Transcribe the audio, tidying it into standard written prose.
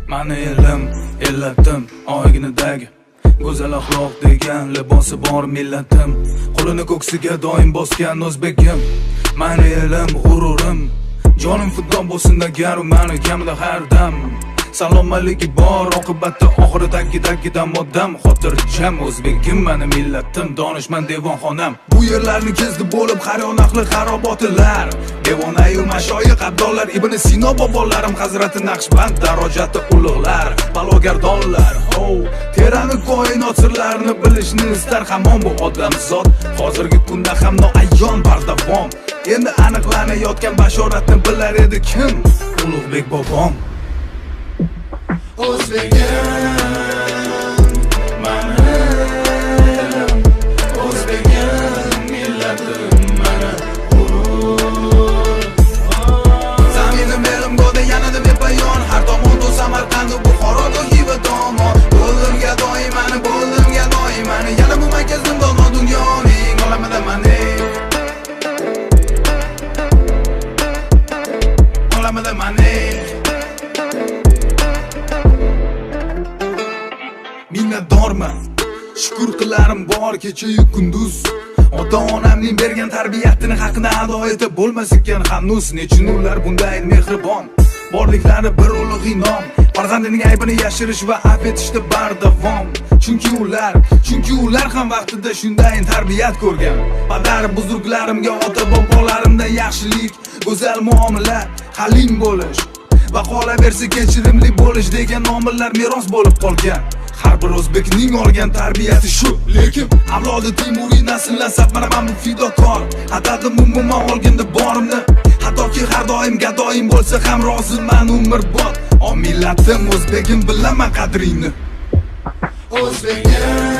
Mani elim, ellatim, oyginidagi go'zal axloq degan libosi bor millatim. Qo'lini ko'ksiga doim bosgan o'zbekim. Mani elim, g'ururim, jonim fido bo'lsin agar mani kamida har dam. Salomaligi bor, oqibatda oxiri taggidan moddam. Xotirjam o'zbekim, mani millatim, donishmand devonxonam. Bu yerlarni kezdi bo'lib xaryonaqli xarobotilar. Devonayu mashoyix abdollar, Ibn Sino bobolarim, Hazrati Naqshband darajati ulug'lar, balogardonlar. Terani koinot sirlarini bilishni istar hamon bu odamzod. Hozirgi kunda ham noayyon bardavom. Endi aniqlanayotgan bashoratni bilar edi kim? Ulug'bek bobom. O'zbegim, mani elim, o'zbegim, millatim, mani g'urur. Zaminim elim go'da yanada bepayon, har tomon bu Samarqand, Buxoro, Xiva tomon. Bo'ldimga doimani, yana bu markaz zindon dunyoning olamida mani. Olamida mani. Minnatdorman, shukr qilarim bor kecha-yu kunduz. Ota-onamning bergan tarbiyatini haqini ado etib bo'lmas ekan hanuz. Nechun ular bunday mehribon, borliklari bir ulug' inom. Farzandining aybini yashirish va afv etishda bardavom. Chunki ular ham vaqtida shunday tarbiyat ko'rgan. Padar buzurglarimga, ota bobolarimdan yaxshilik, go'zal muomala, halim bo'lish va qolaversa kechirimli bo'lish degan omillar meros bo'lib qolgan. Har bir o'zbekning olgan tarbiyati shu, lekin avlodi Timuriy nasllasab mana men bu fidokor. Atadim umuman olganda borimni, hattoki har doim gadoyim bo'lsa ham roziman umrbod. O millatim o'zbegim, bilaman qadringni. O'zbegim